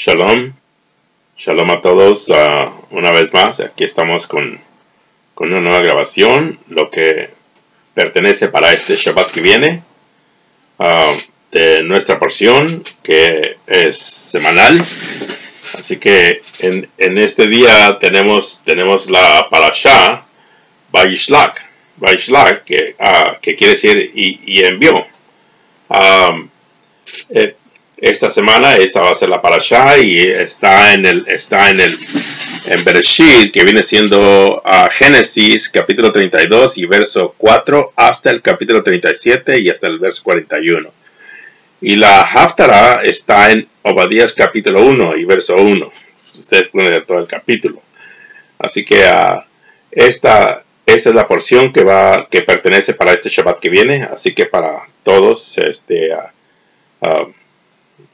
Shalom, shalom a todos. Una vez más, aquí estamos con una nueva grabación, lo que pertenece para este Shabbat que viene, de nuestra porción, que es semanal. Así que en este día tenemos la parashá Vayishlach, que quiere decir y envió. Esta semana esta va a ser la parashá y está en Bereshit, que viene siendo Génesis capítulo 32 y verso 4 hasta el capítulo 37 y hasta el verso 41. Y la Haftarah está en Obadías capítulo 1 y verso 1. Ustedes pueden leer todo el capítulo. Así que esta es la porción que pertenece para este Shabbat que viene. Así que para todos,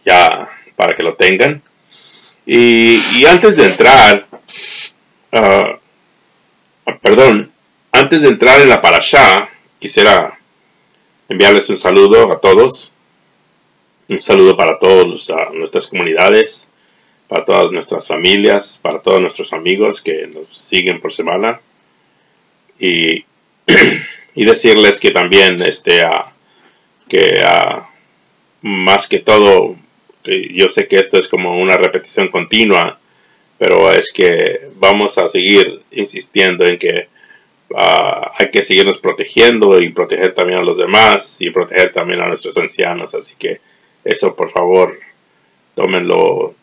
ya para que lo tengan. Y antes de entrar, antes de entrar en la parashá, quisiera enviarles un saludo a todos. Un saludo para todas nuestras comunidades, para todas nuestras familias, para todos nuestros amigos que nos siguen por semana. Y decirles que también, más que todo, yo sé que esto es como una repetición continua, pero es que vamos a seguir insistiendo en que hay que seguirnos protegiendo y proteger también a los demás y proteger también a nuestros ancianos. Así que eso, por favor, tómenlo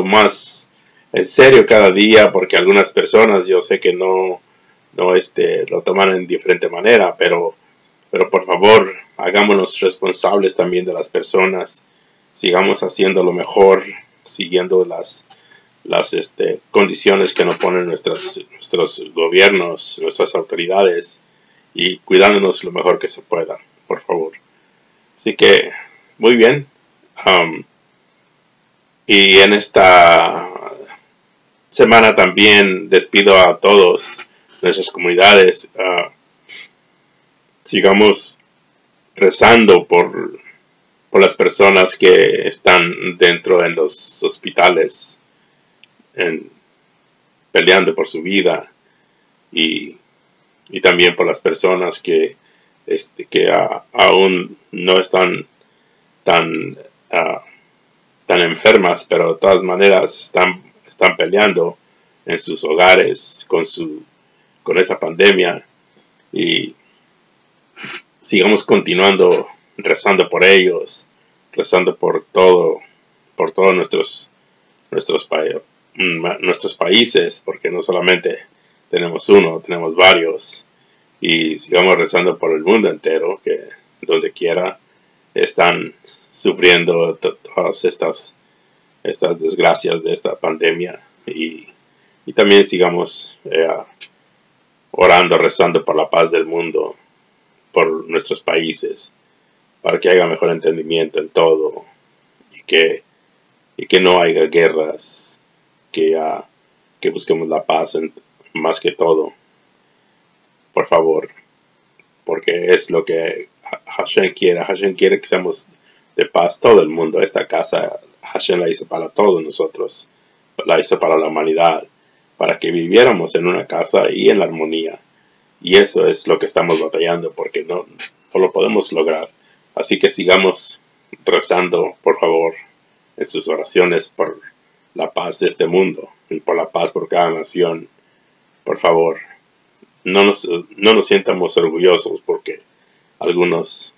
más en serio cada día, porque algunas personas yo sé que no lo toman en diferente manera, pero por favor, hagámonos responsables también de las personas, sigamos haciendo lo mejor, siguiendo las condiciones que nos ponen nuestros gobiernos, nuestras autoridades, y cuidándonos lo mejor que se pueda, por favor. Así que, muy bien. Y en esta semana también despido a todos nuestras comunidades. Sigamos rezando por las personas que están dentro en los hospitales, peleando por su vida, y también por las personas que aún no están tan enfermas, pero de todas maneras están peleando en sus hogares con esa pandemia. Y sigamos continuando rezando por ellos, rezando por todos nuestros países, porque no solamente tenemos uno, tenemos varios. Y sigamos rezando por el mundo entero, que donde quiera están sufriendo todas estas desgracias de esta pandemia. Y también sigamos orando, rezando por la paz del mundo, por nuestros países, para que haya mejor entendimiento en todo, y que no haya guerras, que busquemos la paz más que todo, por favor, porque es lo que Hashem quiere. Hashem quiere que seamos de paz todo el mundo. Esta casa Hashem la hizo para todos nosotros, la hizo para la humanidad, para que viviéramos en una casa y en la armonía. Y eso es lo que estamos batallando, porque no lo podemos lograr. Así que sigamos rezando, por favor, en sus oraciones por la paz de este mundo y por la paz por cada nación. Por favor, no nos sientamos orgullosos porque algunos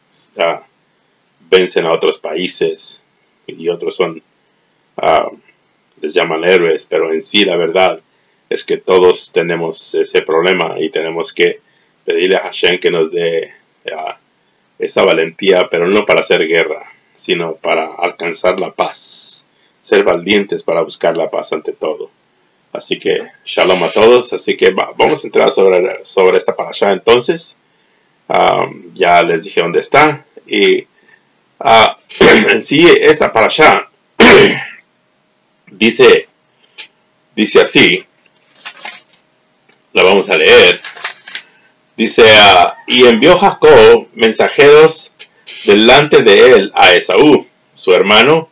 vencen a otros países y otros les llaman héroes, pero en sí la verdad es que todos tenemos ese problema y tenemos que pedirle a Hashem que nos dé esa valentía, pero no para hacer guerra, sino para alcanzar la paz, ser valientes para buscar la paz ante todo. Así que shalom a todos. Así que vamos a entrar sobre esta parashá entonces. Ya les dije dónde está. Y en sí, esta parashá dice así. La vamos a leer. Dice, y envió Jacob mensajeros delante de él a Esaú, su hermano,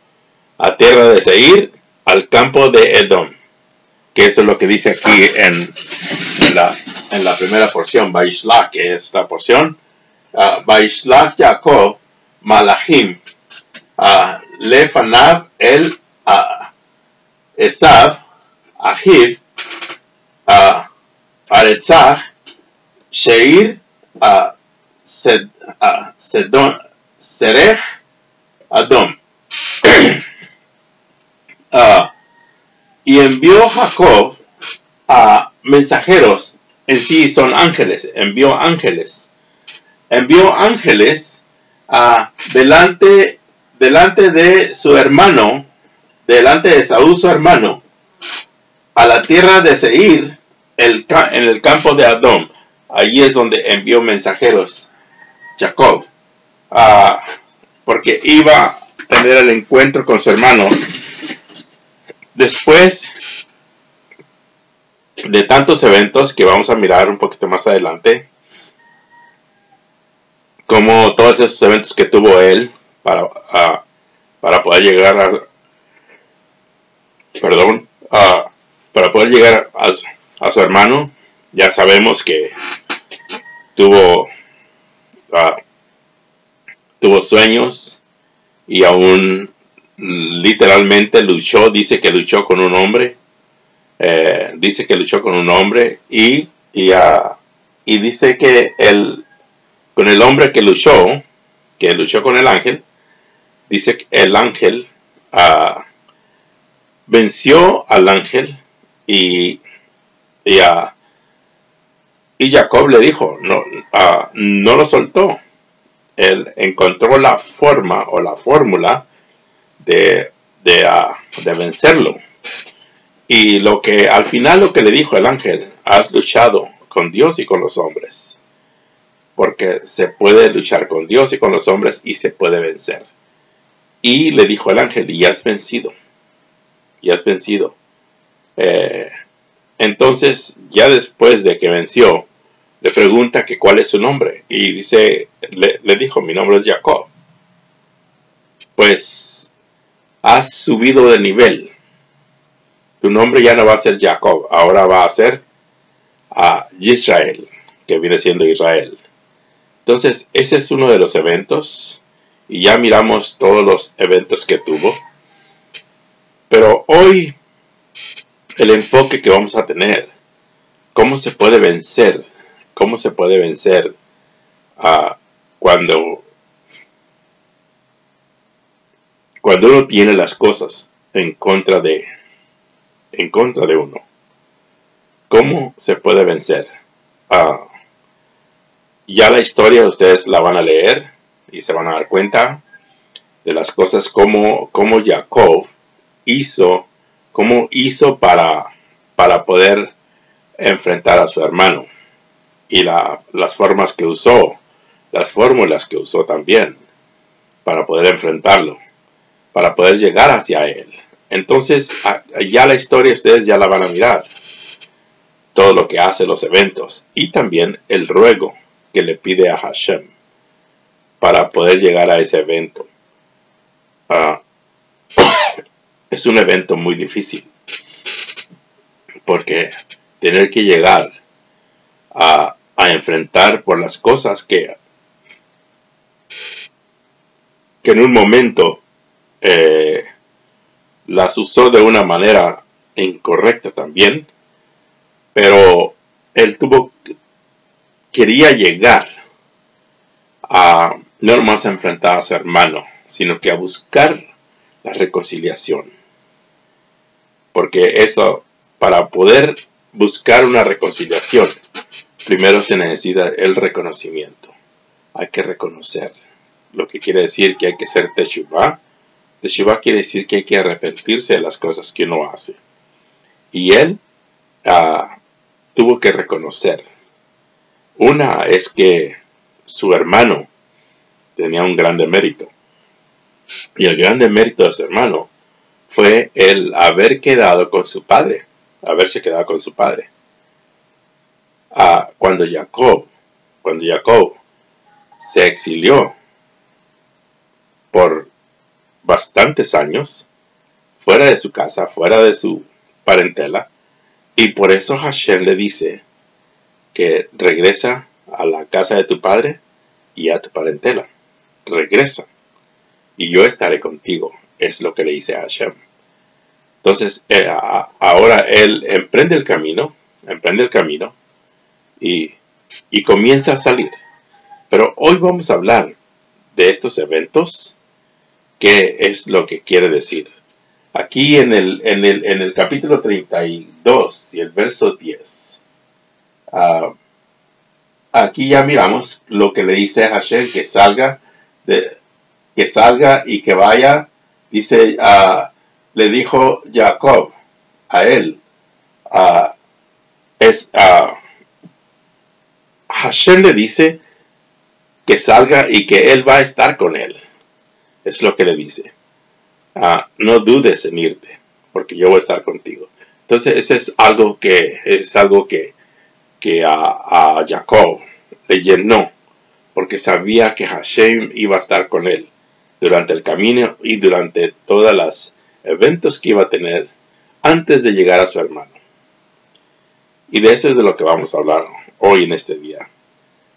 a tierra de Seir, al campo de Edom. Que eso es lo que dice aquí en la primera porción, Vaishlach, que es la porción. Vaishlach Jacob Malachim Lefanav el Esav Ahiv Aretzach Sheir Serech Adom. Y envió Jacob a mensajeros, en sí son ángeles, envió ángeles delante de su hermano, delante de Saúl su hermano, a la tierra de Seir, en el campo de Adom. Allí es donde envió mensajeros Jacob, porque iba a tener el encuentro con su hermano. Después de tantos eventos que vamos a mirar un poquito más adelante, como todos esos eventos que tuvo él para poder llegar para poder llegar a su hermano. Ya sabemos que tuvo sueños y aún literalmente luchó. Dice que luchó con un hombre. Y dice que con el hombre que luchó con el ángel, dice que el ángel venció al ángel y Jacob le dijo, no lo soltó. Él encontró la forma o la fórmula de vencerlo. Y al final lo que le dijo el ángel: has luchado con Dios y con los hombres. Porque se puede luchar con Dios y con los hombres y se puede vencer. Y le dijo el ángel: y has vencido. Entonces, ya después de que venció, le pregunta que cuál es su nombre. Y le dijo: mi nombre es Jacob. Pues has subido de nivel. Tu nombre ya no va a ser Jacob, ahora va a ser Israel, que viene siendo Israel. Entonces, ese es uno de los eventos. Y ya miramos todos los eventos que tuvo. Pero hoy, el enfoque que vamos a tener, ¿cómo se puede vencer? ¿Cómo se puede vencer cuando uno tiene las cosas en contra de uno? ¿Cómo se puede vencer? Ya la historia ustedes la van a leer y se van a dar cuenta de las cosas como Jacob hizo para poder enfrentar a su hermano, y las formas que usó, las fórmulas que usó también para poder enfrentarlo, para poder llegar hacia él. Entonces, ya la historia ustedes ya la van a mirar, todo lo que hace, los eventos, y también el ruego que le pide a Hashem para poder llegar a ese evento. Es un evento muy difícil, porque tener que llegar a enfrentar por las cosas que en un momento las usó de una manera incorrecta también, pero él quería llegar no nomás a enfrentar a su hermano, sino que a buscar la reconciliación. Porque eso, para poder buscar una reconciliación, primero se necesita el reconocimiento. Hay que reconocer, lo que quiere decir que hay que hacer teshuvah. Teshuvah quiere decir que hay que arrepentirse de las cosas que uno hace. Y él tuvo que reconocer. Una es que su hermano tenía un gran mérito. Y el gran mérito de su hermano fue el haberse quedado con su padre. Cuando Jacob se exilió por bastantes años, fuera de su casa, fuera de su parentela. Y por eso Hashem le dice que regresa a la casa de tu padre y a tu parentela. Regresa y yo estaré contigo. Es lo que le dice a Hashem. Entonces, ahora él emprende el camino y comienza a salir. Pero hoy vamos a hablar de estos eventos, qué es lo que quiere decir. Aquí en el capítulo 32 y el verso 10, aquí ya miramos lo que le dice a Hashem, que salga y que vaya. Dice, le dijo Jacob a él, Hashem le dice que salga y que él va a estar con él. Es lo que le dice. No dudes en irte, porque yo voy a estar contigo. Entonces, ese es algo que a Jacob le llenó, porque sabía que Hashem iba a estar con él durante el camino y durante todos los eventos que iba a tener antes de llegar a su hermano. Y de eso es de lo que vamos a hablar hoy en este día.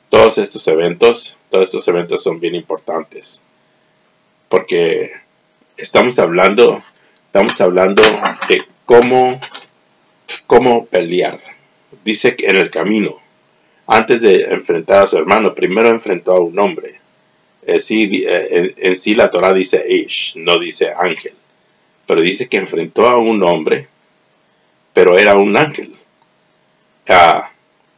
Todos estos eventos son bien importantes, porque estamos hablando de cómo pelear. Dice que en el camino, antes de enfrentar a su hermano, primero enfrentó a un hombre. En sí la Torah dice Ish, no dice ángel. Pero dice que enfrentó a un hombre, pero era un ángel.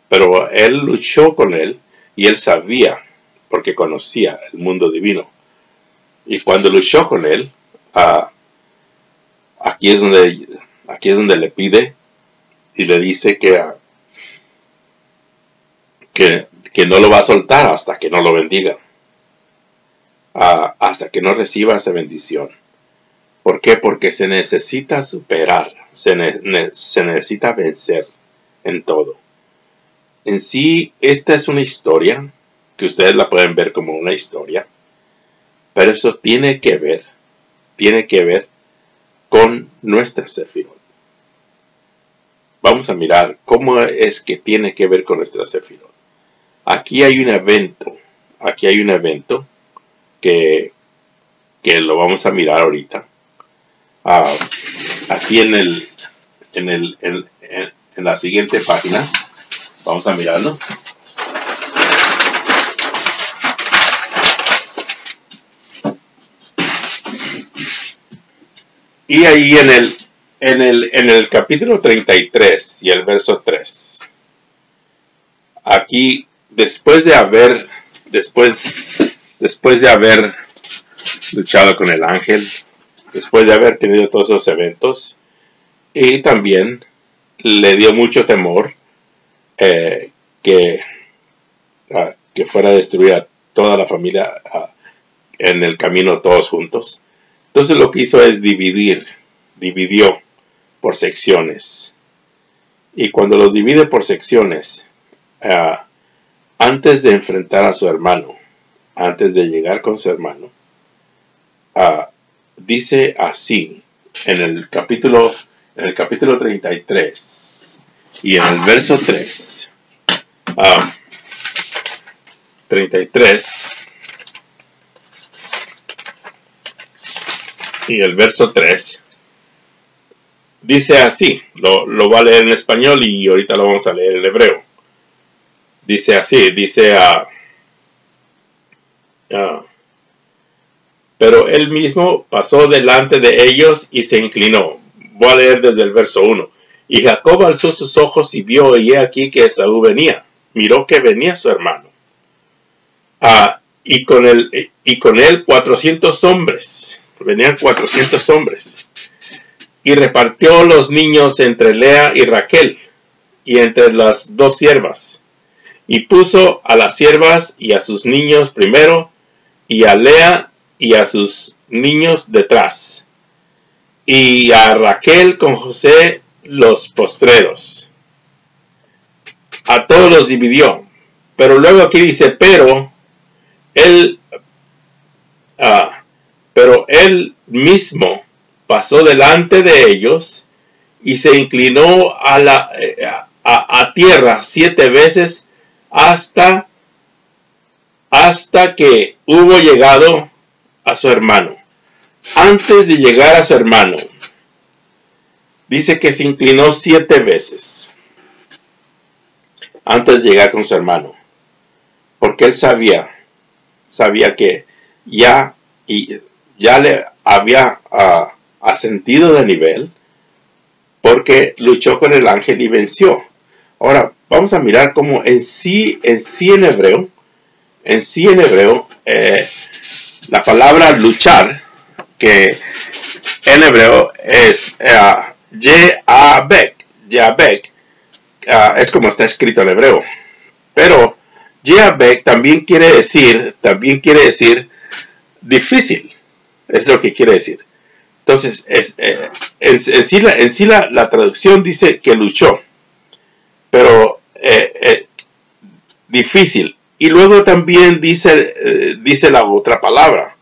Pero él luchó con él y él sabía, porque conocía el mundo divino. Y cuando luchó con él, aquí es donde le pide y le dice que no lo va a soltar hasta que no lo bendiga. Hasta que no reciba esa bendición. ¿Por qué? Porque se necesita superar, se necesita vencer en todo. En sí, esta es una historia, que ustedes la pueden ver como una historia, pero eso tiene que ver con nuestra Sefirot. Vamos a mirar cómo es que tiene que ver con nuestra Sefirot. Aquí hay un evento que lo vamos a mirar ahorita. Aquí en la siguiente página vamos a mirarlo. Y ahí en el capítulo 33 y el verso 3, aquí después de haber luchado con el ángel, después de haber tenido todos esos eventos, y también le dio mucho temor que fuera destruida toda la familia en el camino todos juntos. Entonces lo que hizo es dividió por secciones. Y cuando los divide por secciones, antes de enfrentar a su hermano, antes de llegar con su hermano, dice así en el capítulo 33 y en el verso 3. 33 y el verso 3 dice así, lo voy a leer en español y ahorita lo vamos a leer en hebreo. Dice así, pero él mismo pasó delante de ellos y se inclinó. Voy a leer desde el verso 1. Y Jacob alzó sus ojos y vio, y he aquí que Esaú venía. Miró que venía su hermano. Y con él 400 hombres. Venían 400 hombres. Y repartió los niños entre Lea y Raquel, y entre las dos siervas. Y puso a las siervas y a sus niños primero, y a Lea y a sus niños detrás, y a Raquel con José los postreros. A todos los dividió. Pero luego aquí dice, pero él mismo pasó delante de ellos y se inclinó a tierra 7 veces hasta que hubo llegado a su hermano. Antes de llegar a su hermano, dice que se inclinó 7 veces antes de llegar con su hermano, porque él sabía que ya le había ascendido de nivel, porque luchó con el ángel y venció. Ahora vamos a mirar cómo en sí en hebreo, la palabra luchar, que en hebreo es Yeabek, es como está escrito en hebreo, pero Yeabek también quiere decir difícil, es lo que quiere decir. Entonces, en sí la traducción dice que luchó, pero difícil. Y luego también dice la otra palabra.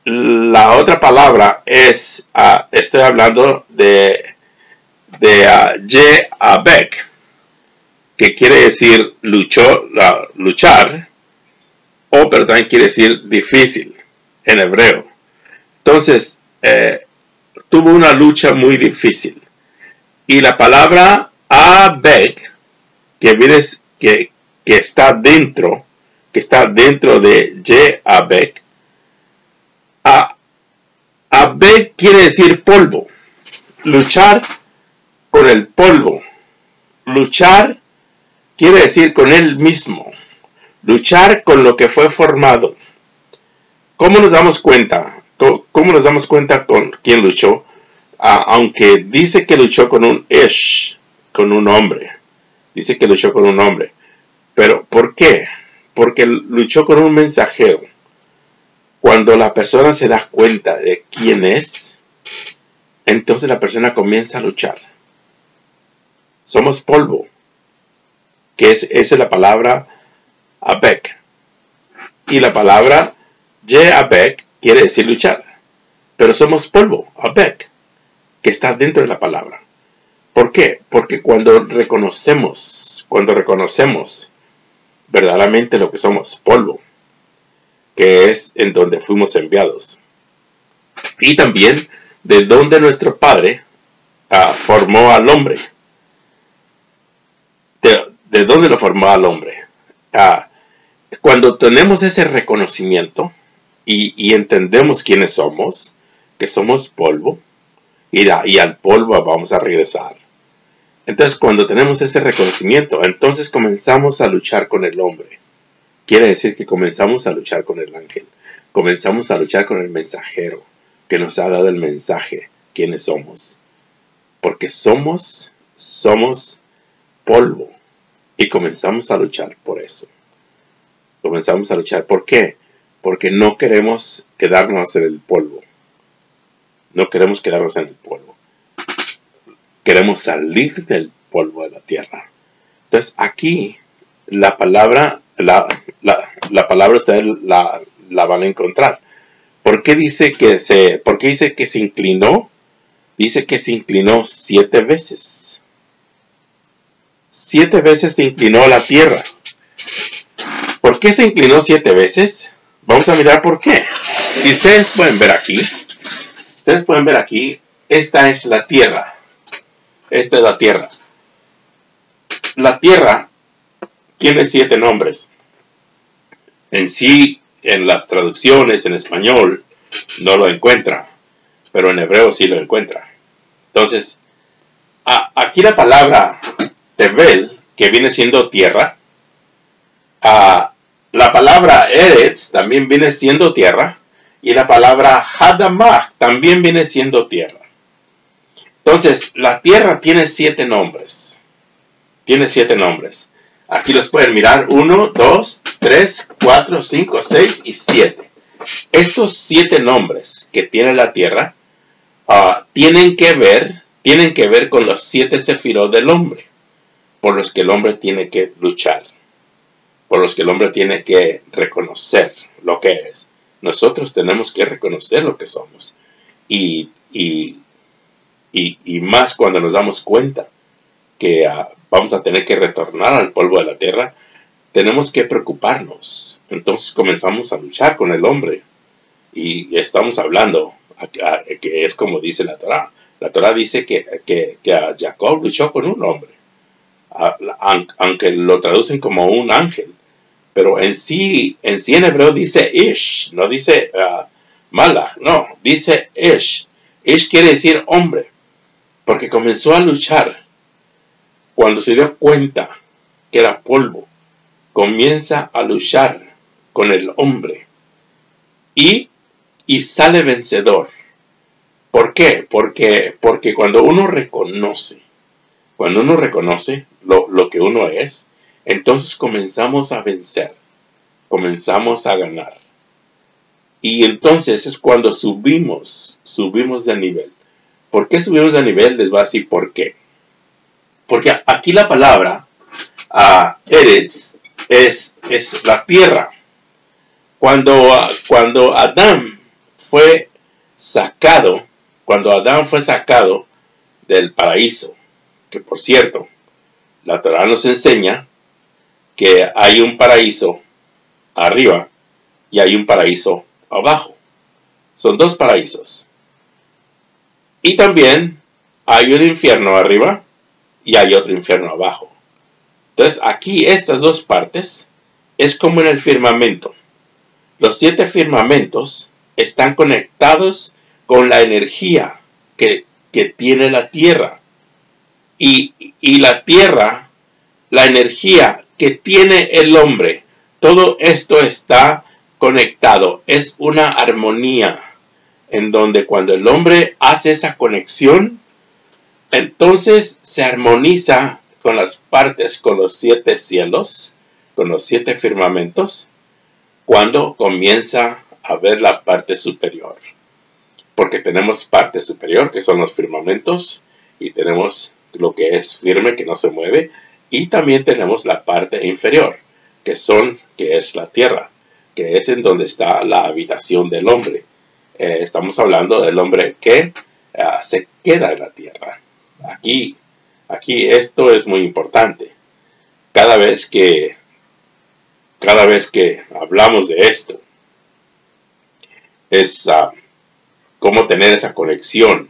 La otra palabra es, estoy hablando de Yeabek, que quiere decir luchar, pero también quiere decir difícil en hebreo. Entonces, tuvo una lucha muy difícil. Y la palabra Abek, que está dentro de Yeabek, Abek quiere decir polvo. Luchar con el polvo. Luchar quiere decir con él mismo. Luchar con lo que fue formado. ¿Cómo nos damos cuenta? ¿Cómo nos damos cuenta con quién luchó? Aunque dice que luchó con un ish, con un hombre. Dice que luchó con un hombre. Pero ¿por qué? Porque luchó con un mensajero. Cuando la persona se da cuenta de quién es, entonces la persona comienza a luchar. Somos polvo, que esa es la palabra Abek. Y la palabra Yeabek quiere decir luchar. Pero somos polvo, Abek, que está dentro de la palabra. ¿Por qué? Porque cuando reconocemos verdaderamente lo que somos, polvo, que es en donde fuimos enviados. Y también de donde nuestro Padre formó al hombre. ¿De dónde lo formó al hombre? Cuando tenemos ese reconocimiento y entendemos quiénes somos, que somos polvo, y al polvo vamos a regresar. Entonces, cuando tenemos ese reconocimiento, entonces comenzamos a luchar con el hombre. Quiere decir que comenzamos a luchar con el ángel. Comenzamos a luchar con el mensajero que nos ha dado el mensaje, quiénes somos. Porque somos polvo. Y comenzamos a luchar por eso. Comenzamos a luchar. ¿Por qué? Porque no queremos quedarnos en el polvo. No queremos quedarnos en el polvo. Queremos salir del polvo de la tierra. Entonces aquí la palabra ustedes la van a encontrar. ¿Por qué dice que se inclinó? Dice que se inclinó 7 veces. 7 veces se inclinó a la tierra. ¿Por qué se inclinó 7 veces? Vamos a mirar por qué. Si ustedes pueden ver aquí, esta es la tierra. Esta es la tierra. La tierra tiene 7 nombres. En sí, en las traducciones en español no lo encuentra, pero en hebreo sí lo encuentra. Entonces, aquí la palabra Tevel, que viene siendo tierra, la palabra Eretz también viene siendo tierra, y la palabra Hadamah también viene siendo tierra. Entonces, la tierra tiene 7 nombres. Tiene 7 nombres. Aquí los pueden mirar. 1, 2, 3, 4, 5, 6 y 7. Estos 7 nombres que tiene la tierra tienen que ver con los 7 sefirot del hombre, por los que el hombre tiene que luchar, por los que el hombre tiene que reconocer lo que es. Nosotros tenemos que reconocer lo que somos. y, y, y más cuando nos damos cuenta que vamos a tener que retornar al polvo de la tierra, tenemos que preocuparnos. Entonces comenzamos a luchar con el hombre. Y estamos hablando, que es como dice la Torá. La Torá dice que Jacob luchó con un hombre, aunque lo traducen como un ángel. Pero en sí en hebreo dice Ish, no dice Malach, no, dice Ish. Ish quiere decir hombre, porque comenzó a luchar cuando se dio cuenta que era polvo. Comienza a luchar con el hombre y sale vencedor. ¿Por qué? Porque cuando uno reconoce lo que uno es, entonces comenzamos a vencer, comenzamos a ganar. Y entonces es cuando subimos de nivel. ¿Por qué subimos de nivel? Les voy a decir por qué. Porque aquí la palabra Eretz es la tierra. Cuando Adán fue sacado del paraíso, que por cierto, la Torá nos enseña que hay un paraíso arriba y hay un paraíso abajo. Son dos paraísos. Y también hay un infierno arriba y hay otro infierno abajo. Entonces aquí estas dos partes es como en el firmamento. Los 7 firmamentos están conectados con la energía que tiene la tierra. Y la tierra, la energía que tiene el hombre, todo esto está conectado. Es una armonía en donde cuando el hombre hace esa conexión, entonces se armoniza con las partes, con los 7 cielos, con los 7 firmamentos, cuando comienza a ver la parte superior. Porque tenemos parte superior, que son los firmamentos, y tenemos lo que es firme, que no se mueve, y también tenemos la parte inferior, que es la tierra, que es en donde está la habitación del hombre. Estamos hablando del hombre que se queda en la tierra. Aquí esto es muy importante. Cada vez que hablamos de esto, es cómo tener esa conexión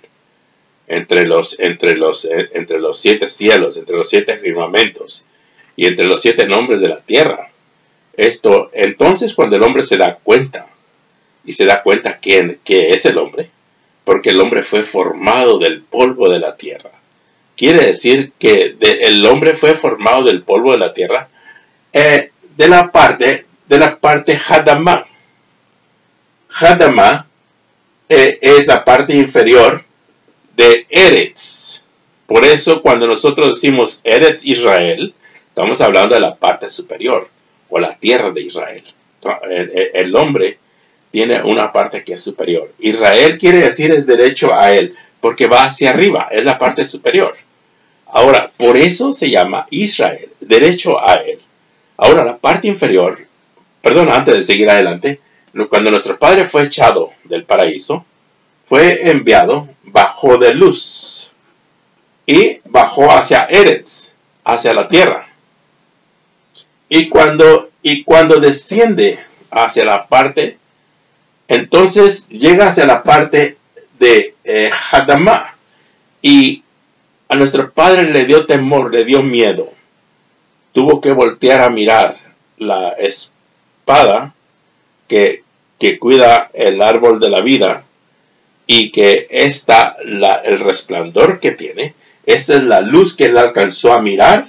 entre los 7 cielos, entre los 7 firmamentos y entre los 7 nombres de la tierra. Entonces cuando el hombre se da cuenta, y se da cuenta que es el hombre, porque el hombre fue formado del polvo de la tierra. Quiere decir que el hombre fue formado del polvo de la tierra, de la parte Hadamá. Hadamá es la parte inferior de Eretz. Por eso cuando nosotros decimos Eretz Israel, estamos hablando de la parte superior, o la tierra de Israel. El hombre tiene una parte que es superior. Israel quiere decir es derecho a él, porque va hacia arriba, es la parte superior. Ahora, por eso se llama Israel, derecho a él. Ahora, la parte inferior, antes de seguir adelante, cuando nuestro padre fue echado del paraíso, fue enviado, bajó de luz y bajó hacia Eretz, hacia la tierra. Y cuando desciende hacia la parte, entonces llega hacia la parte de Hadamá, y a nuestro padre le dio temor, le dio miedo. Tuvo que voltear a mirar la espada que cuida el árbol de la vida, y que el resplandor que tiene, esta es la luz que él alcanzó a mirar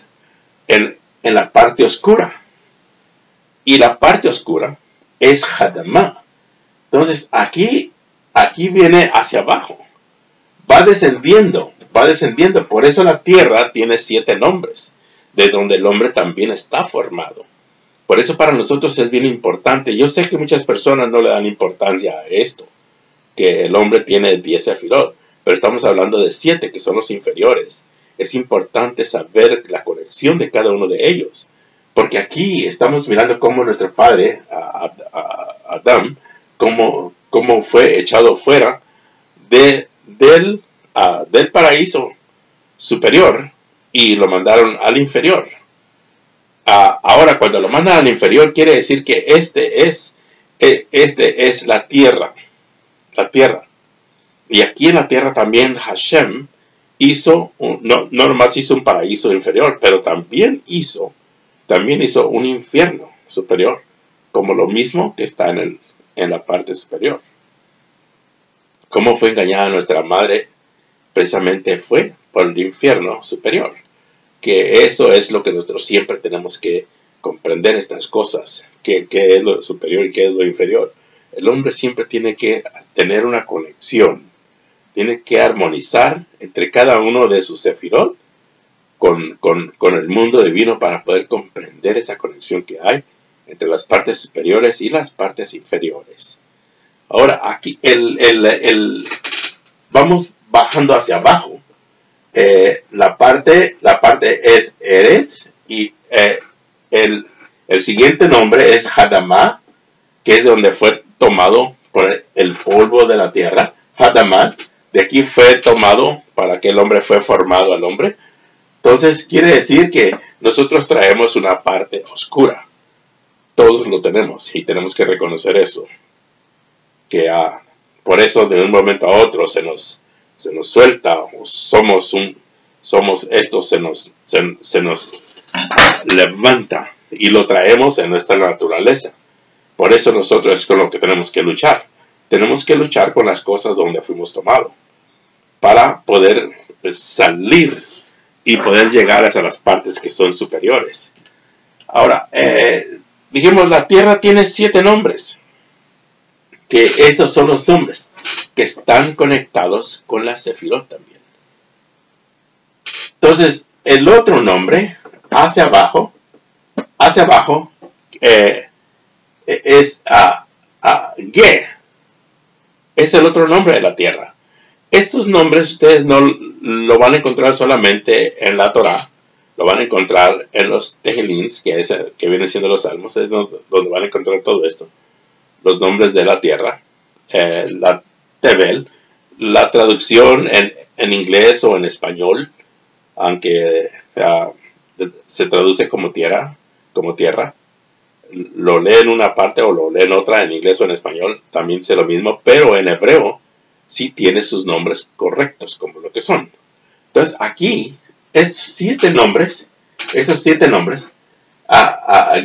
en la parte oscura. Y la parte oscura es Hadamá. Entonces aquí viene hacia abajo. Va descendiendo. Por eso la tierra tiene 7 nombres, de donde el hombre también está formado. Por eso para nosotros es bien importante. Yo sé que muchas personas no le dan importancia a esto, que el hombre tiene 10 sefirot, pero estamos hablando de 7, que son los inferiores. Es importante saber la conexión de cada uno de ellos, porque aquí estamos mirando cómo nuestro padre, Adán, cómo fue echado fuera del paraíso superior y lo mandaron al inferior. Ahora, cuando lo mandan al inferior, quiere decir que este es la tierra. La tierra. Y aquí en la tierra también Hashem hizo, no nomás hizo un paraíso inferior, pero también hizo un infierno superior, como lo mismo que está en la parte superior. ¿Cómo fue engañada nuestra madre? Precisamente fue por el infierno superior. Que eso es lo que nosotros siempre tenemos que comprender, estas cosas. ¿Qué es lo superior y qué es lo inferior? El hombre siempre tiene que tener una conexión. Tiene que armonizar entre cada uno de sus sefirot con el mundo divino para poder comprender esa conexión que hay entre las partes superiores y las partes inferiores. Ahora, aquí vamos bajando hacia abajo. La parte es Eretz y el siguiente nombre es Hadamah, que es donde fue tomado por el polvo de la tierra. Hadamah, de aquí fue tomado para que el hombre fue formado al hombre. Entonces quiere decir que nosotros traemos una parte oscura. Todos lo tenemos y tenemos que reconocer eso. Que por eso de un momento a otro se nos suelta, o se nos levanta y lo traemos en nuestra naturaleza. Por eso nosotros es con lo que tenemos que luchar. Tenemos que luchar con las cosas donde fuimos tomados para poder salir y poder llegar hacia las partes que son superiores. Ahora, dijimos, la tierra tiene 7 nombres. Que esos son los nombres que están conectados con la sefirot también. Entonces, el otro nombre, hacia abajo, es Ge. Es el otro nombre de la tierra. Estos nombres ustedes no lo van a encontrar solamente en la Torah, lo van a encontrar en los Tehilins, que vienen siendo los salmos, es donde van a encontrar todo esto. Los nombres de la tierra, la Tevel, la traducción en inglés o en español, aunque se traduce como tierra, lo lee en una parte o lo lee en otra, en inglés o en español, también dice lo mismo, pero en hebreo sí tiene sus nombres correctos, como lo que son. Entonces aquí, esos 7 nombres,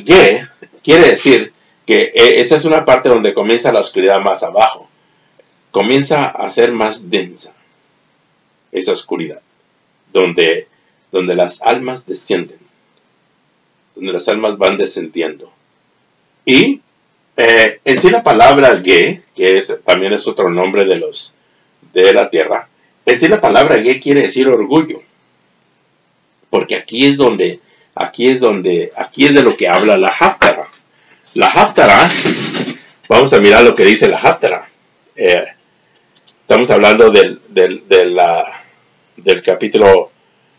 Ge, quiere decir que esa es una parte donde comienza la oscuridad más abajo. Comienza a ser más densa esa oscuridad, donde las almas descienden, donde las almas van descendiendo. Y en sí la palabra Ge, que también es otro nombre de la tierra, en sí la palabra Ge quiere decir orgullo, porque aquí es de lo que habla la Haftara. La Haftara, vamos a mirar lo que dice la Haftara. Estamos hablando del capítulo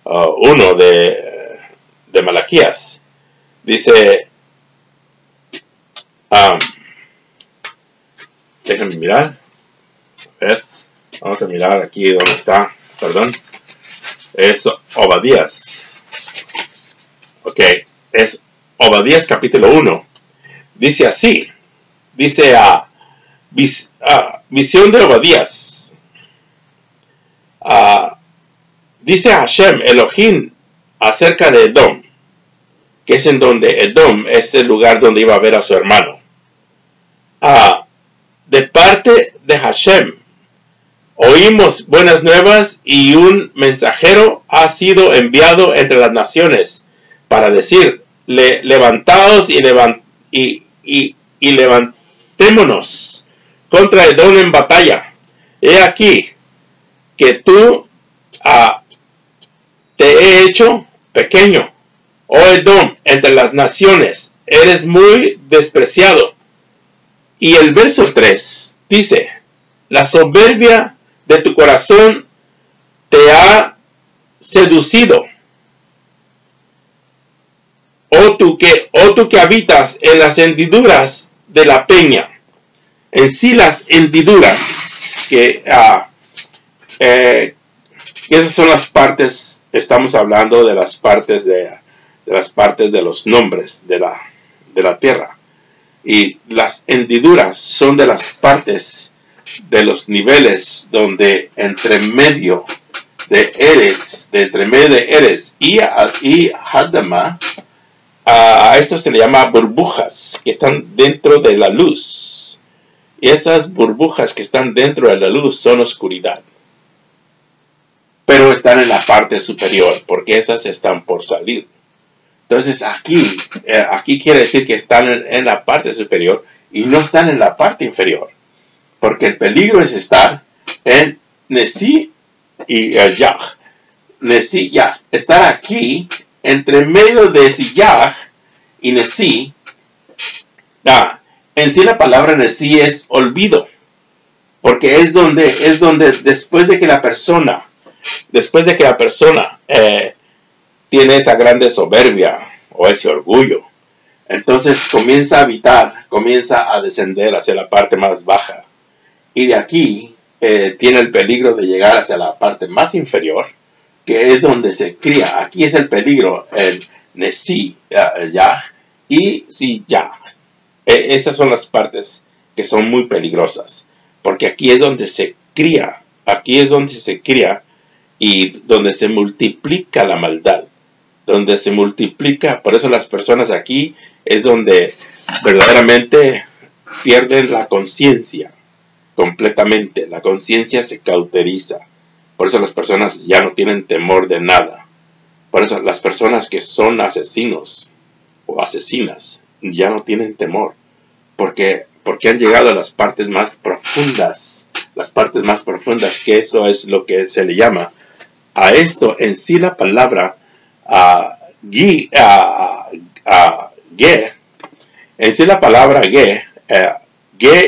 1 de Malaquías. Dice, déjenme mirar. A ver, vamos a mirar aquí donde está. Perdón. Es Obadías. Ok, es Obadías capítulo 1. Dice así. Dice visión de Obadías. Dice Hashem, Elohim, acerca de Edom, que es en donde Edom es el lugar donde iba a ver a su hermano. De parte de Hashem, oímos buenas nuevas y un mensajero ha sido enviado entre las naciones para decir, levantaos y levantémonos contra Edom en batalla. He aquí que tú te he hecho pequeño, oh Edom, entre las naciones, eres muy despreciado. Y el verso 3 dice, la soberbia de tu corazón te ha seducido. Oh tú que habitas en las hendiduras de la peña. En sí las hendiduras, que esas son las partes. Estamos hablando de las partes de los nombres de la tierra. Y las hendiduras son de las partes de los niveles donde entre medio de Eres y Hadama, a esto se le llama burbujas que están dentro de la luz. Y esas burbujas que están dentro de la luz son oscuridad. Pero están en la parte superior, porque esas están por salir. Entonces aquí quiere decir que están en la parte superior y no están en la parte inferior. Porque el peligro es estar en Nesí y Yah. Nesí, Yah. Estar aquí entre medio de Yah y Nesí. En sí la palabra Nesí es olvido. Porque es donde después de que la persona tiene esa grande soberbia o ese orgullo, entonces comienza a descender hacia la parte más baja. Y de aquí tiene el peligro de llegar hacia la parte más inferior, que es donde se cría. Aquí es el peligro, el Nesí, Yah y Si Yah. Esas son las partes que son muy peligrosas, porque aquí es donde se cría, y donde se multiplica la maldad, donde se multiplica. Por eso las personas aquí es donde verdaderamente pierden la conciencia completamente. La conciencia se cauteriza. Por eso las personas ya no tienen temor de nada. Por eso las personas que son asesinos o asesinas ya no tienen temor, porque han llegado a las partes más profundas, que eso es lo que se le llama a esto. En sí la palabra ge, en sí la palabra ge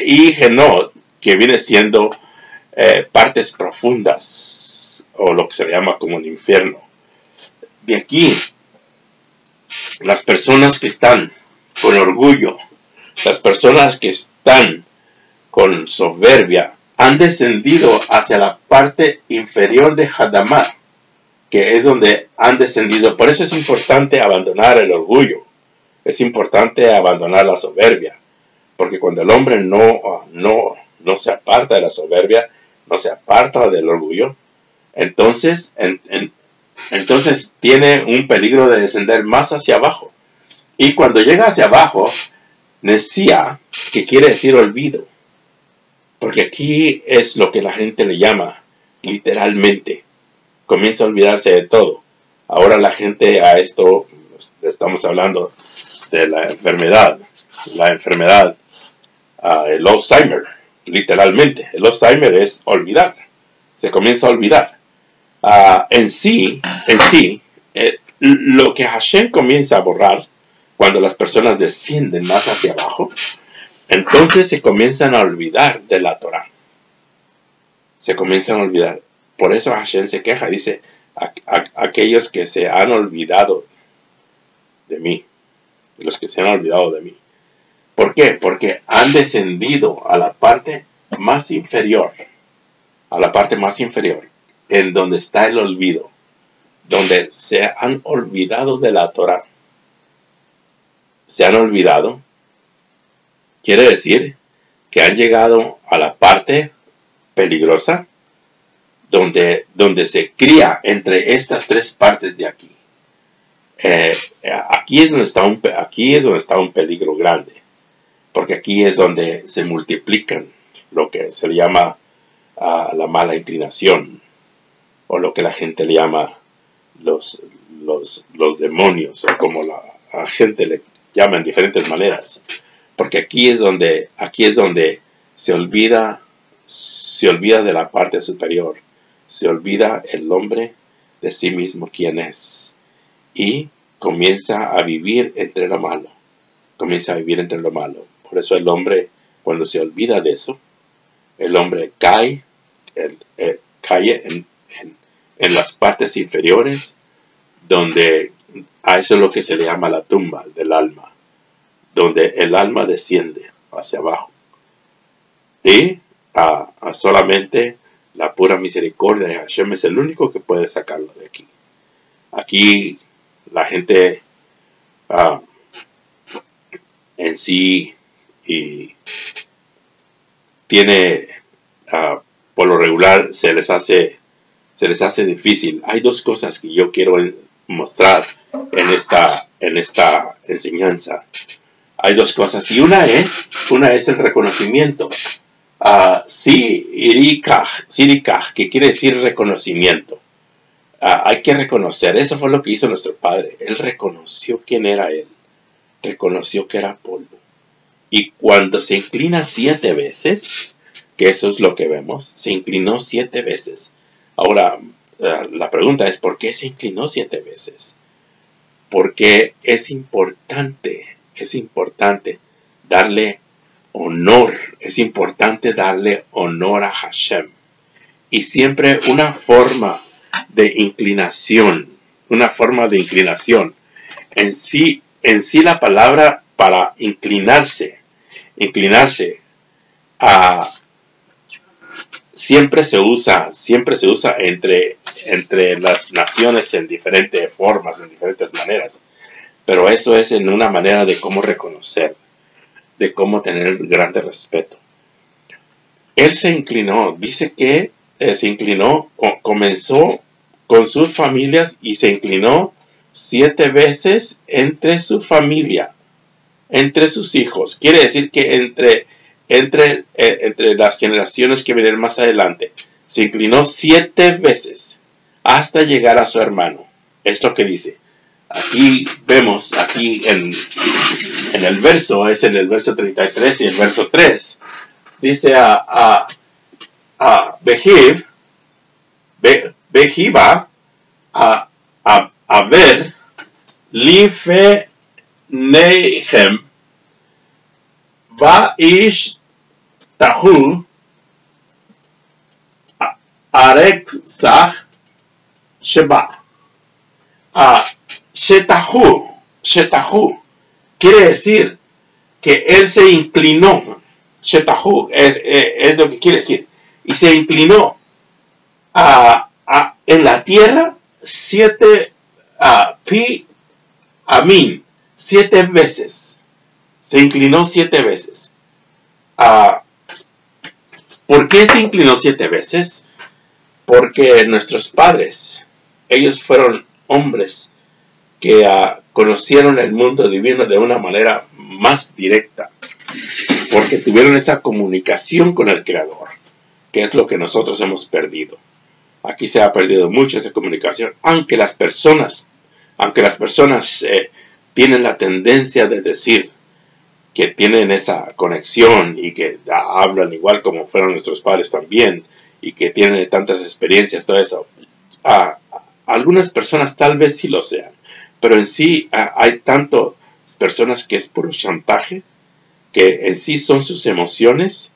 y genot, que viene siendo partes profundas, o lo que se le llama como el infierno. De aquí, las personas que están con orgullo, las personas que están con soberbia, han descendido hacia la parte inferior de Hadamah, que es donde han descendido. Por eso es importante abandonar el orgullo, es importante abandonar la soberbia, porque cuando el hombre no se aparta de la soberbia, no se aparta del orgullo, entonces tiene un peligro de descender más hacia abajo. Y cuando llega hacia abajo, Nesía, que quiere decir olvido, porque aquí es lo que la gente le llama, literalmente, comienza a olvidarse de todo. Ahora la gente, a esto estamos hablando de la enfermedad, el Alzheimer, literalmente. El Alzheimer es olvidar, se comienza a olvidar. En sí, lo que Hashem comienza a borrar, cuando las personas descienden más hacia abajo, entonces se comienzan a olvidar de la Torah. Se comienzan a olvidar. Por eso Hashem se queja, dice, aquellos que se han olvidado de mí, los que se han olvidado de mí. ¿Por qué? Porque han descendido a la parte más inferior, en donde está el olvido, donde se han olvidado de la Torah. Se han olvidado, quiere decir que han llegado a la parte peligrosa, donde se cría entre estas tres partes de aquí. Aquí es donde está un peligro grande, porque aquí es donde se multiplican lo que se le llama la mala inclinación, o lo que la gente le llama los demonios, o como la gente le llama en diferentes maneras, porque aquí es donde se olvida de la parte superior, se olvida el hombre de sí mismo quién es, y comienza a vivir entre lo malo. Por eso el hombre, cuando se olvida de eso, el hombre cae en las partes inferiores, donde a eso es lo que se le llama la tumba del alma, donde el alma desciende hacia abajo y solamente La pura misericordia de Hashem es el único que puede sacarlo de aquí. Aquí la gente en sí y tiene, por lo regular, se les hace difícil. Hay dos cosas que yo quiero mostrar en esta enseñanza. Hay dos cosas, y una es el reconocimiento. Sirikach, que quiere decir reconocimiento. Hay que reconocer, eso fue lo que hizo nuestro padre. Él reconoció quién era él, reconoció que era polvo. Y cuando se inclina 7 veces, que eso es lo que vemos, se inclinó 7 veces. Ahora, la pregunta es, ¿por qué se inclinó 7 veces? Porque es importante darle honor, es importante darle honor a Hashem. Y siempre una forma de inclinación, en sí la palabra para inclinarse, siempre se usa entre las naciones en diferentes formas, en diferentes maneras. Pero eso es en una manera de cómo reconocer, de cómo tener grande respeto. Él se inclinó, dice que se inclinó, comenzó con sus familias y se inclinó 7 veces entre su familia, entre sus hijos. Quiere decir que entre las generaciones que vienen más adelante, se inclinó 7 veces hasta llegar a su hermano. Es lo que dice. Aquí vemos, en el verso, es en el verso 33 y el verso 3, dice Bejiba a ver Life Nehem Vaish Tahu Areksach Sheba. Shetahu quiere decir que él se inclinó. Shetahu es lo que quiere decir. Y se inclinó en la tierra 7 veces. Se inclinó 7 veces. ¿Por qué se inclinó 7 veces? Porque nuestros padres, ellos fueron hombres que conocieron el mundo divino de una manera más directa, porque tuvieron esa comunicación con el Creador, que es lo que nosotros hemos perdido. Aquí se ha perdido mucho esa comunicación, aunque las personas tienen la tendencia de decir que tienen esa conexión y que hablan igual como fueron nuestros padres también, y que tienen tantas experiencias, todo eso. Algunas personas tal vez sí lo sean, pero en sí hay tantas personas que es puro chantaje, que en sí son sus emociones,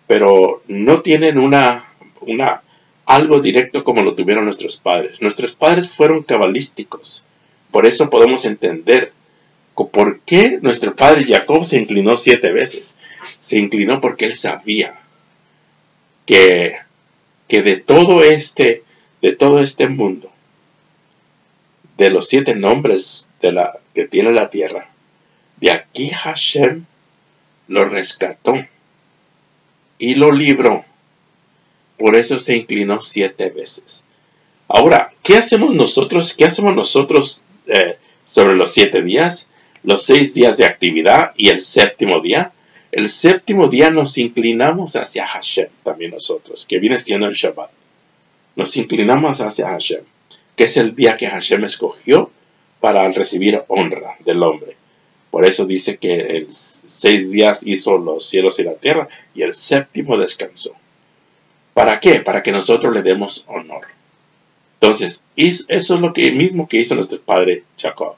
pero no tienen algo directo como lo tuvieron nuestros padres. Nuestros padres fueron cabalísticos, por eso podemos entender por qué nuestro padre Jacob se inclinó 7 veces. Se inclinó porque él sabía que de todo este mundo, de los 7 nombres que tiene la tierra, de aquí Hashem lo rescató y lo libró. Por eso se inclinó 7 veces. Ahora, ¿qué hacemos nosotros? Sobre los 7 días? Los 6 días de actividad y el 7º día. El 7º día nos inclinamos hacia Hashem, también nosotros, que viene siendo el Shabbat. Nos inclinamos hacia Hashem, que es el día que Hashem escogió para recibir honra del hombre. Por eso dice que el 6 días hizo los cielos y la tierra y el 7º descansó. ¿Para qué? Para que nosotros le demos honor. Entonces, eso es lo mismo que hizo nuestro padre Jacob.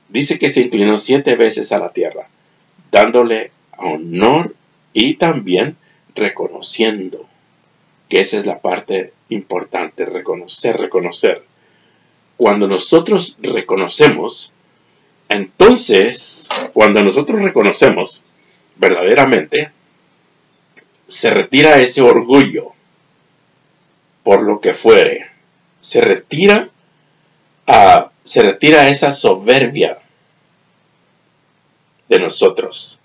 Dice que se inclinó 7 veces a la tierra, dándole honor y también reconociendo, que esa es la parte importante, reconocer. Cuando nosotros reconocemos, entonces, cuando nosotros reconocemos verdaderamente, se retira ese orgullo por lo que fuere. Se retira esa soberbia de nosotros.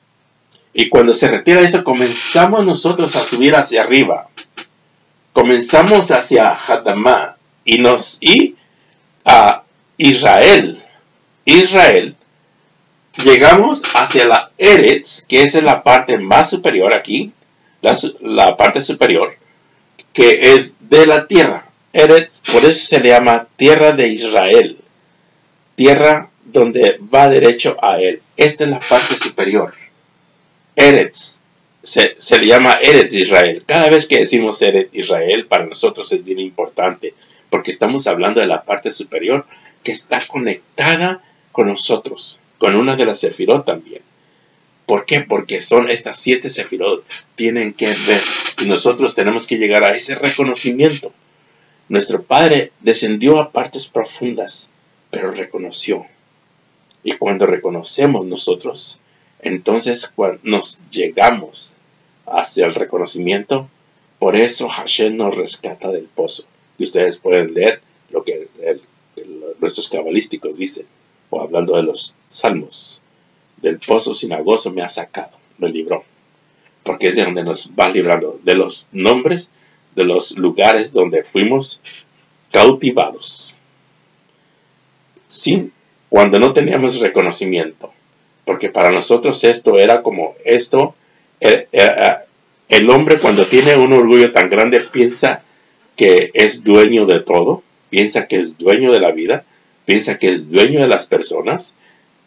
Y cuando se retira eso, comenzamos nosotros a subir hacia arriba. Comenzamos hacia Hadamá y a Israel. Llegamos hacia la Eretz, que es la parte más superior aquí, la parte superior, que es de la tierra. Eretz, por eso se le llama tierra de Israel. Tierra donde va derecho a él. Esta es la parte superior. Eretz. Se le llama Eretz Israel. Cada vez que decimos Eretz Israel, para nosotros es bien importante, porque estamos hablando de la parte superior que está conectada con nosotros, con una de las sefirot también. ¿Por qué? Porque son estas 7 sefirot, tienen que ver, y nosotros tenemos que llegar a ese reconocimiento. Nuestro Padre descendió a partes profundas, pero reconoció. Y cuando reconocemos nosotros, entonces cuando nos llegamos hacia el reconocimiento, por eso Hashem nos rescata del pozo. Y ustedes pueden leer lo que nuestros cabalísticos dicen, o hablando de los salmos. Del pozo cenagoso me ha sacado, me libró. Porque es de donde nos va librando, de los nombres, de los lugares donde fuimos cautivados. Cuando no teníamos reconocimiento. Porque para nosotros esto era como esto. El hombre cuando tiene un orgullo tan grande piensa que es dueño de todo. Piensa que es dueño de la vida. Piensa que es dueño de las personas.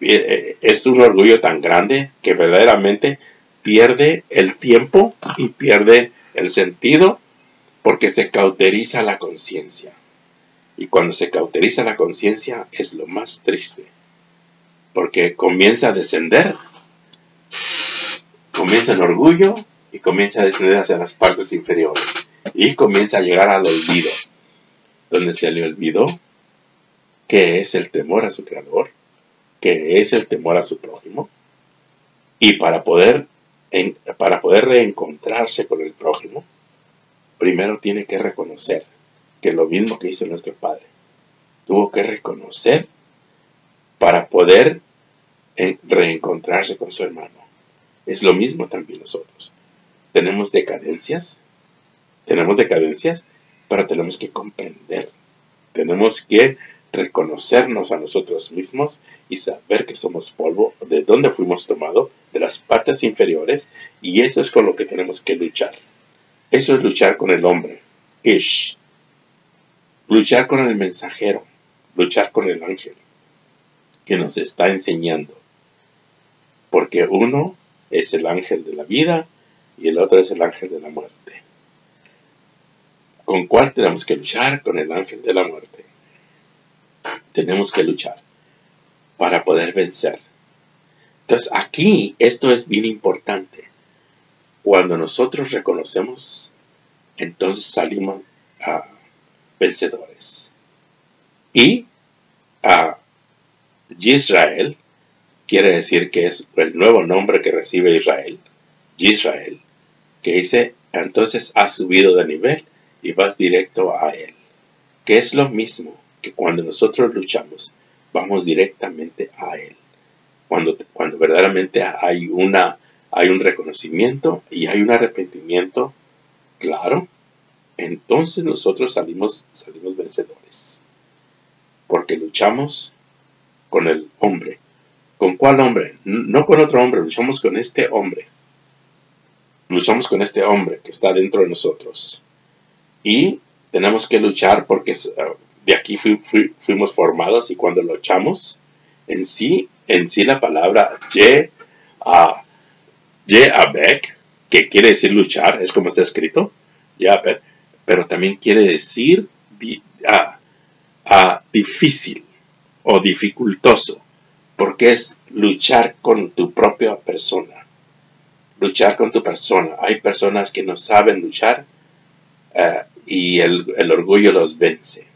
Es un orgullo tan grande que verdaderamente pierde el tiempo y pierde el sentido porque se cauteriza la conciencia. Y cuando se cauteriza la conciencia es lo más triste. Porque comienza a descender, comienza el orgullo y comienza a descender hacia las partes inferiores. Y comienza a llegar al olvido, donde se le olvidó que es el temor a su creador, que es el temor a su prójimo. Y para poder reencontrarse con el prójimo, primero tiene que reconocer que lo mismo que hizo nuestro Padre. Tuvo que reconocer para poder reencontrarse con su hermano. Es lo mismo también nosotros. Tenemos decadencias, pero tenemos que comprender. Tenemos que reconocernos a nosotros mismos y saber que somos polvo, de dónde fuimos tomados, de las partes inferiores, y eso es con lo que tenemos que luchar. Eso es luchar con el hombre, Ish. Luchar con el mensajero, luchar con el ángel que nos está enseñando. Porque uno es el ángel de la vida y el otro es el ángel de la muerte. ¿Con cuál tenemos que luchar? Con el ángel de la muerte. Tenemos que luchar para poder vencer. Entonces aquí esto es bien importante. Cuando nosotros reconocemos, entonces salimos vencedores. Y Yisrael quiere decir que es el nuevo nombre que recibe Israel. Yisrael, que dice, entonces has subido de nivel y vas directo a él. Que es lo mismo que cuando nosotros luchamos, vamos directamente a él. Cuando verdaderamente hay un reconocimiento y hay un arrepentimiento claro, entonces nosotros salimos vencedores. Porque luchamos con el hombre. ¿Con cuál hombre? No con otro hombre, luchamos con este hombre. Luchamos con este hombre que está dentro de nosotros. Y tenemos que luchar porque de aquí fuimos formados, y cuando luchamos, en sí la palabra Ye'abek, que quiere decir luchar, es como está escrito, Ye'abek, pero también quiere decir difícil o dificultoso, porque es luchar con tu propia persona. Luchar con tu persona. Hay personas que no saben luchar y el orgullo los vence.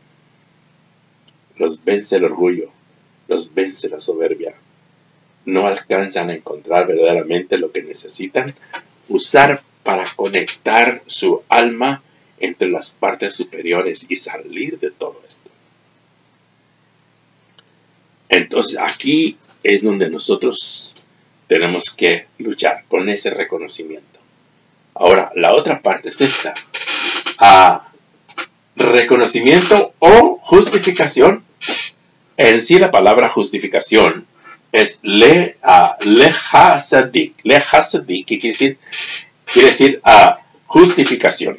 Los vence el orgullo, los vence la soberbia. No alcanzan a encontrar verdaderamente lo que necesitan usar para conectar su alma entre las partes superiores y salir de todo esto. Entonces aquí es donde nosotros tenemos que luchar con ese reconocimiento. Ahora, la otra parte es esta. Reconocimiento o justificación. En sí la palabra justificación es lehasadik. Lehasadik, ¿qué quiere decir? Quiere decir justificación.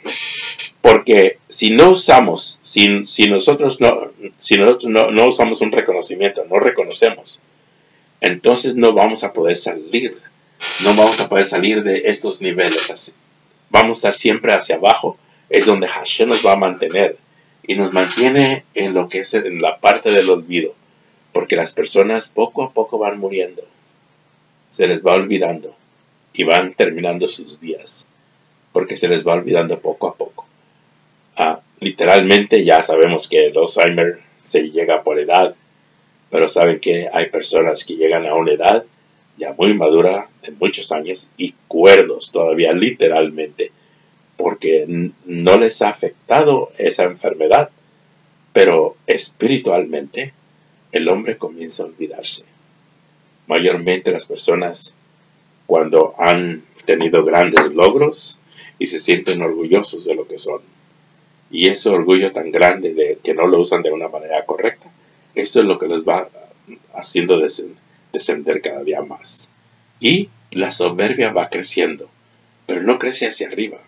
Porque si no usamos, si nosotros no usamos un reconocimiento, no reconocemos, entonces no vamos a poder salir. No vamos a poder salir de estos niveles así. Vamos a estar siempre hacia abajo. Es donde Hashem nos va a mantener. Y nos mantiene en lo que es en la parte del olvido. Porque las personas poco a poco van muriendo. Se les va olvidando. Y van terminando sus días. Porque se les va olvidando poco a poco. Literalmente ya sabemos que el Alzheimer se llega por edad. Pero saben que hay personas que llegan a una edad ya muy madura, de muchos años, y cuerdos todavía literalmente. Porque no les ha afectado esa enfermedad. Pero espiritualmente el hombre comienza a olvidarse. Mayormente las personas cuando han tenido grandes logros y se sienten orgullosos de lo que son. Y ese orgullo tan grande de que no lo usan de una manera correcta, esto es lo que les va haciendo descender cada día más. Y la soberbia va creciendo, pero no crece hacia arriba.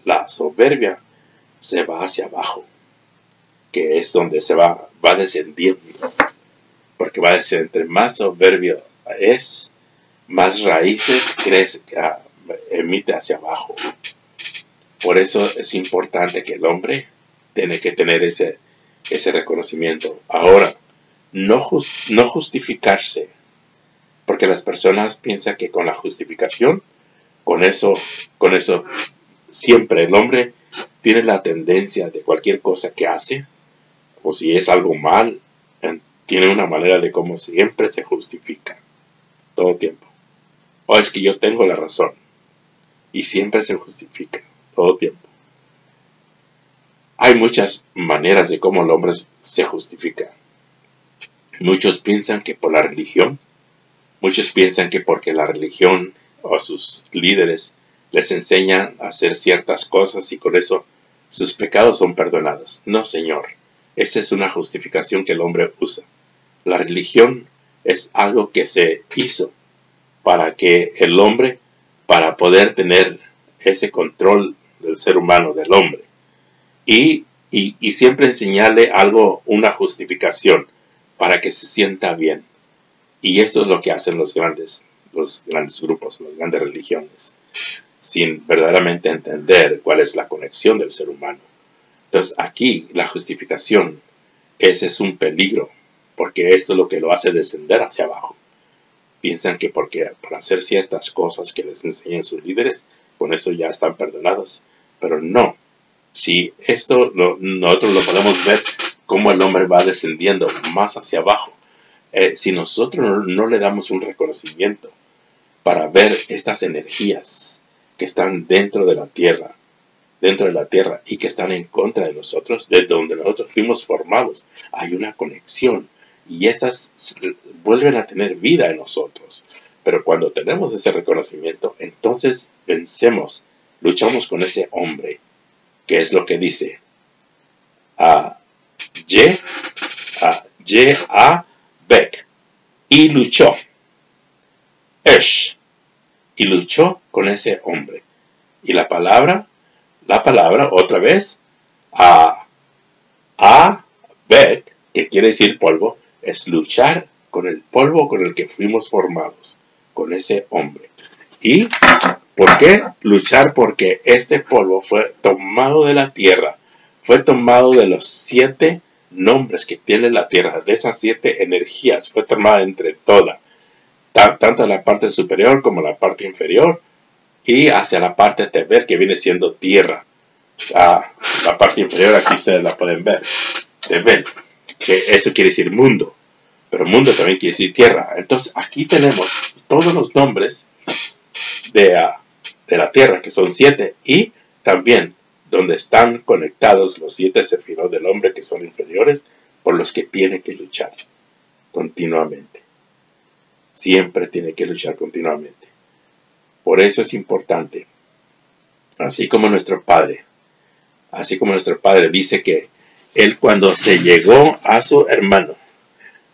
La soberbia se va hacia abajo, que es donde se va descendiendo. Porque va a decir, entre más soberbio es, más raíces crece, emite hacia abajo. Por eso es importante que el hombre tiene que tener ese reconocimiento. Ahora, no justificarse, porque las personas piensan que con la justificación, con eso siempre el hombre tiene la tendencia de cualquier cosa que hace, o si es algo mal, tiene una manera de cómo siempre se justifica, todo el tiempo. O es que yo tengo la razón, y siempre se justifica, todo el tiempo. Hay muchas maneras de cómo el hombre se justifica. Muchos piensan que por la religión, muchos piensan que porque la religión o sus líderes les enseñan a hacer ciertas cosas y con eso sus pecados son perdonados. No, Señor. Esa es una justificación que el hombre usa. La religión es algo que se hizo para que el hombre, para poder tener ese control del ser humano, del hombre, y siempre enseñarle algo, una justificación, para que se sienta bien. Y eso es lo que hacen los grandes grupos, las grandes religiones, sin verdaderamente entender cuál es la conexión del ser humano. Entonces aquí la justificación, ese es un peligro, porque esto es lo que lo hace descender hacia abajo. Piensan que por hacer ciertas cosas que les enseñan sus líderes, con eso ya están perdonados. Pero no. Si esto nosotros lo podemos ver cómo el hombre va descendiendo más hacia abajo. Si nosotros no le damos un reconocimiento para ver estas energías que están dentro de la tierra y que están en contra de nosotros, de donde nosotros fuimos formados, hay una conexión y estas vuelven a tener vida en nosotros. Pero cuando tenemos ese reconocimiento, entonces vencemos, luchamos con ese hombre, que es lo que dice Bek, y luchó, y luchó con ese hombre. Y la palabra otra vez, Bek, que quiere decir polvo, es luchar con el polvo con el que fuimos formados, con ese hombre. ¿Y por qué luchar? Porque este polvo fue tomado de la tierra, fue tomado de los 7 nombres que tiene la tierra, de esas 7 energías, fue tomada entre todas, tanto la parte superior como la parte inferior, y hacia la parte teber, que viene siendo tierra. La parte inferior aquí ustedes la pueden ver, teber, que eso quiere decir mundo, pero mundo también quiere decir tierra. Entonces aquí tenemos todos los nombres de la tierra, que son 7, y también donde están conectados los 7 sefirot del hombre que son inferiores, por los que tiene que luchar continuamente. Siempre tiene que luchar continuamente. Por eso es importante, así como nuestro Padre dice que él cuando se llegó a su hermano,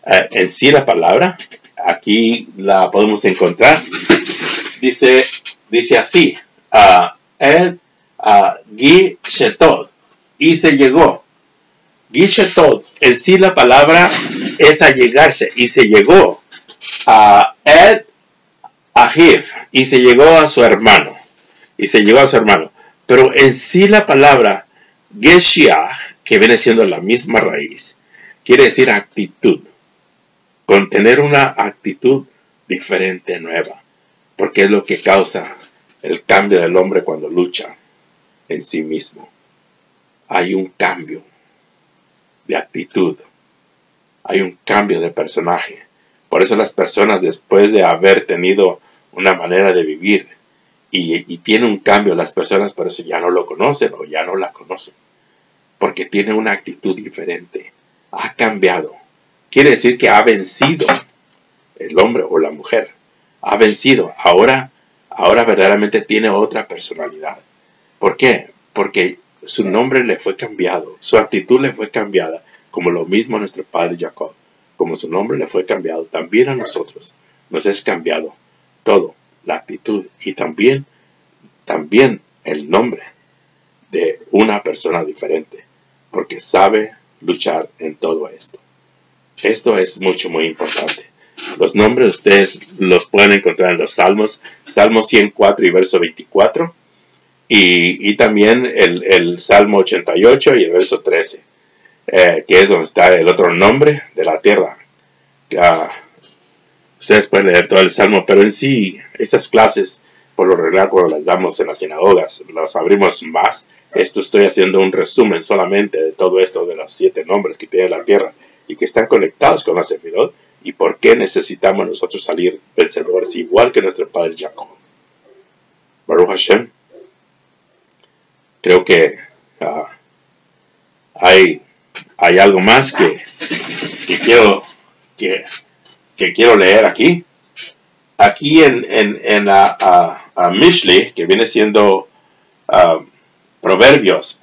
en sí la palabra, aquí la podemos encontrar, dice así, él, Gi Shetod, y se llegó. Gi Shetod, en sí la palabra es allegarse, y se llegó a Ed Ahiv, y se llegó a su hermano, pero en sí la palabra Geshiach, que viene siendo la misma raíz, quiere decir actitud, con tener una actitud diferente, nueva, porque es lo que causa el cambio del hombre cuando lucha en sí mismo. Hay un cambio de actitud, hay un cambio de personaje. Por eso las personas, después de haber tenido una manera de vivir y tiene un cambio, las personas por eso ya no lo conocen o ya no la conocen, porque tiene una actitud diferente, ha cambiado. Quiere decir que ha vencido el hombre o la mujer, ha vencido. Ahora verdaderamente tiene otra personalidad. ¿Por qué? Porque su nombre le fue cambiado, su actitud le fue cambiada, como lo mismo a nuestro padre Jacob. Como su nombre le fue cambiado, también a nosotros nos es cambiado todo, la actitud y también el nombre de una persona diferente, porque sabe luchar en todo esto. Esto es muy importante. Los nombres ustedes los pueden encontrar en los Salmos, Salmo 104 y verso 24, y también el Salmo 88 y el verso 13, que es donde está el otro nombre de la tierra. Ustedes pueden leer todo el Salmo, pero en sí, estas clases, por lo regular, cuando las damos en las sinagogas, las abrimos más. Esto estoy haciendo un resumen solamente de todo esto, de los 7 nombres que tiene la tierra y que están conectados con la Sefirot, y por qué necesitamos nosotros salir vencedores, igual que nuestro padre Jacob. Baruch Hashem. Creo que hay algo más que quiero leer aquí. Aquí en Mishli, que viene siendo Proverbios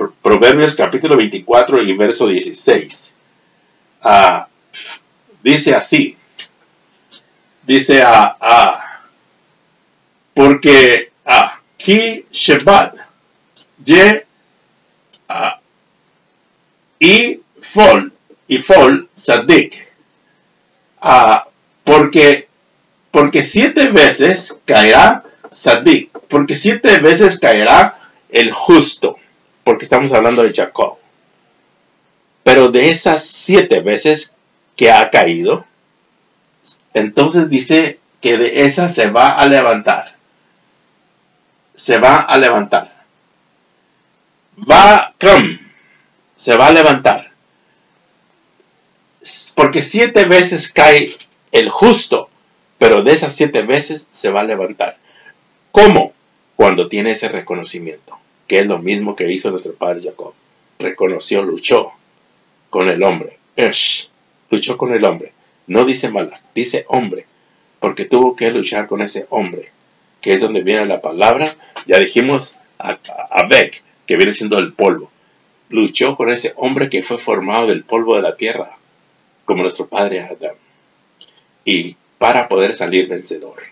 capítulo 24 y verso 16. Dice así. Dice porque Ki Shebat Ye y Fol Sadik, porque 7 veces caerá Sadik, porque 7 veces caerá el justo, porque estamos hablando de Jacob. Pero de esas 7 veces que ha caído, entonces dice que de esas se va a levantar. Se va a levantar. Se va a levantar. Porque 7 veces cae el justo, pero de esas 7 veces se va a levantar. ¿Cómo? Cuando tiene ese reconocimiento, que es lo mismo que hizo nuestro padre Jacob. Reconoció, luchó con el hombre. Luchó con el hombre. No dice Malach, dice hombre, porque tuvo que luchar con ese hombre, que es donde viene la palabra. Ya dijimos Avek, que viene siendo el polvo. Luchó con ese hombre que fue formado del polvo de la tierra, como nuestro padre Adán, y para poder salir vencedor.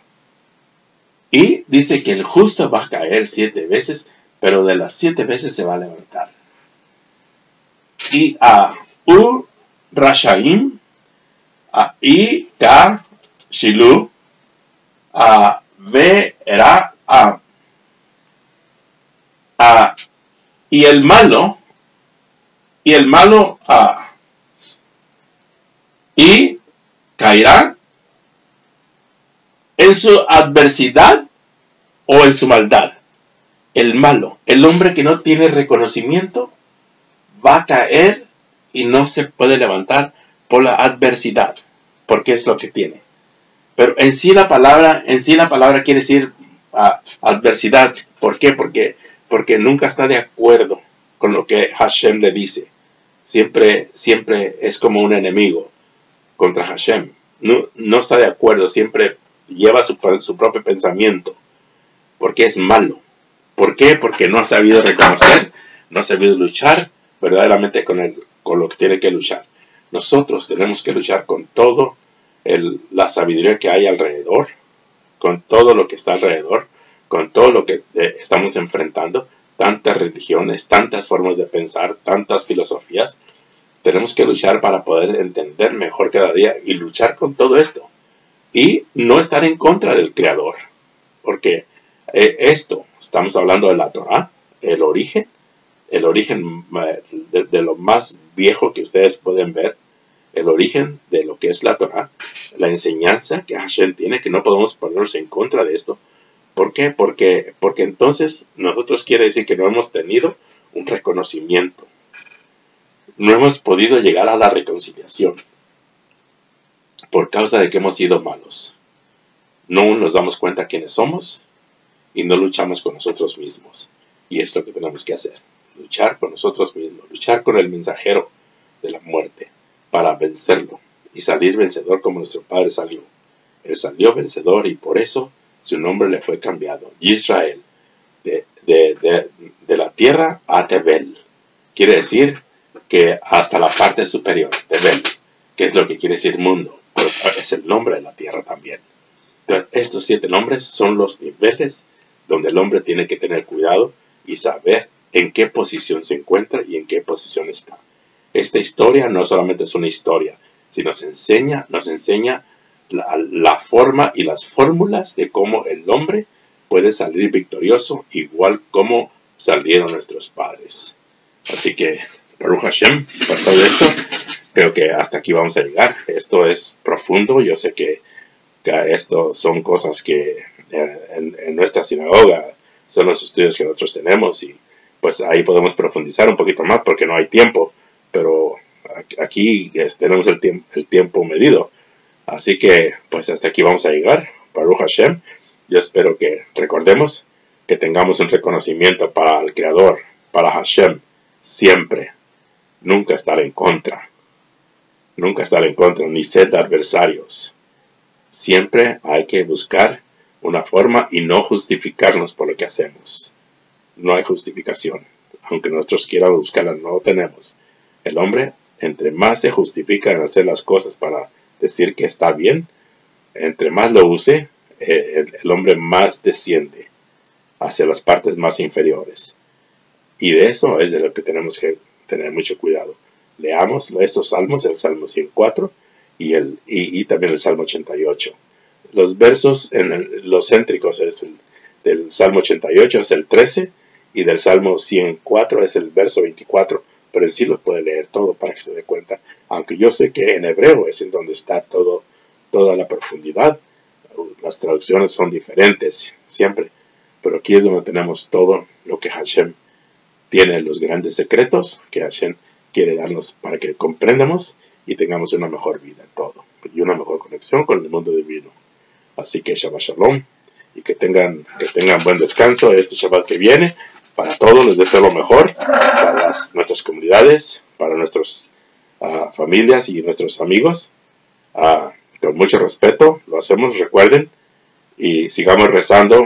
Y dice que el justo va a caer 7 veces, pero de las 7 veces se va a levantar. Y Rashaim, y Ka Shilu, Verá, y el malo, y caerá en su adversidad o en su maldad. El malo, el hombre que no tiene reconocimiento, va a caer y no se puede levantar por la adversidad, porque es lo que tiene. Pero en sí la palabra quiere decir adversidad. ¿Por qué? Porque nunca está de acuerdo con lo que Hashem le dice. Siempre es como un enemigo contra Hashem. No está de acuerdo, siempre lleva su propio pensamiento, porque es malo. ¿Por qué? Porque no ha sabido reconocer, no ha sabido luchar verdaderamente con lo que tiene que luchar. Nosotros tenemos que luchar con todo la sabiduría que hay alrededor, con todo lo que está alrededor, con todo lo que estamos enfrentando, tantas religiones, tantas formas de pensar, tantas filosofías. Tenemos que luchar para poder entender mejor cada día y luchar con todo esto. Y no estar en contra del Creador. Porque estamos hablando de la Torah, el origen de lo más viejo que ustedes pueden ver, el origen de lo que es la Torah, la enseñanza que Hashem tiene, que no podemos ponernos en contra de esto. ¿Por qué? Porque entonces nosotros quiere decir que no hemos tenido un reconocimiento. No hemos podido llegar a la reconciliación por causa de que hemos sido malos. No nos damos cuenta quiénes somos y no luchamos con nosotros mismos. Y es lo que tenemos que hacer. Luchar con nosotros mismos. Luchar con el mensajero de la muerte para vencerlo y salir vencedor como nuestro Padre salió. Él salió vencedor y por eso su nombre le fue cambiado. Israel, de la tierra a Tebel. Quiere decir que hasta la parte superior, Tebel, que es lo que quiere decir mundo, pero es el nombre de la tierra también. Entonces, estos 7 nombres son los niveles donde el hombre tiene que tener cuidado y saber en qué posición se encuentra y en qué posición está. Esta historia no solamente es una historia, sino nos enseña la forma y las fórmulas de cómo el hombre puede salir victorioso, igual como salieron nuestros padres. Así que, Baruch Hashem, por todo esto, creo que hasta aquí vamos a llegar. Esto es profundo. Yo sé que esto son cosas que en nuestra sinagoga son los estudios que nosotros tenemos y pues ahí podemos profundizar un poquito más porque no hay tiempo, pero aquí tenemos el tiempo medido. Así que pues hasta aquí vamos a llegar. Baruch Hashem. Yo espero que recordemos que tengamos un reconocimiento para el Creador, para Hashem, siempre. Nunca estar en contra. Nunca estar en contra, ni ser de adversarios. Siempre hay que buscar una forma y no justificarnos por lo que hacemos. No hay justificación. Aunque nosotros quieramos buscarla, no tenemos. El hombre, entre más se justifica en hacer las cosas para decir que está bien, entre más lo use, el hombre más desciende hacia las partes más inferiores. Y de eso es de lo que tenemos que tener mucho cuidado. Leamos estos salmos, el Salmo 104 y también el Salmo 88. Los versos los céntricos del Salmo 88 es el 13 y del Salmo 104 es el verso 24, pero en sí lo puede leer todo para que se dé cuenta. Aunque yo sé que en hebreo es en donde está toda la profundidad. Las traducciones son diferentes siempre, pero aquí es donde tenemos todo lo que Hashem tiene, los grandes secretos que Hashem quiere darnos para que comprendamos y tengamos una mejor vida en todo y una mejor conexión con el mundo divino. Así que Shabbat Shalom y que tengan buen descanso este Shabbat que viene. Para todos les deseo lo mejor, para nuestras comunidades, para nuestras familias y nuestros amigos. Con mucho respeto, lo hacemos, recuerden, y sigamos rezando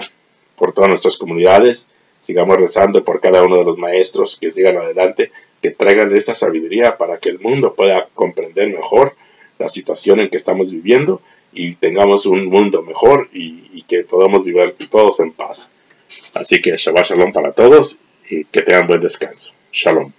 por todas nuestras comunidades, sigamos rezando por cada uno de los maestros que sigan adelante, que traigan esta sabiduría para que el mundo pueda comprender mejor la situación en que estamos viviendo y tengamos un mundo mejor y que podamos vivir todos en paz. Así que Shabbat Shalom para todos y que tengan buen descanso. Shalom.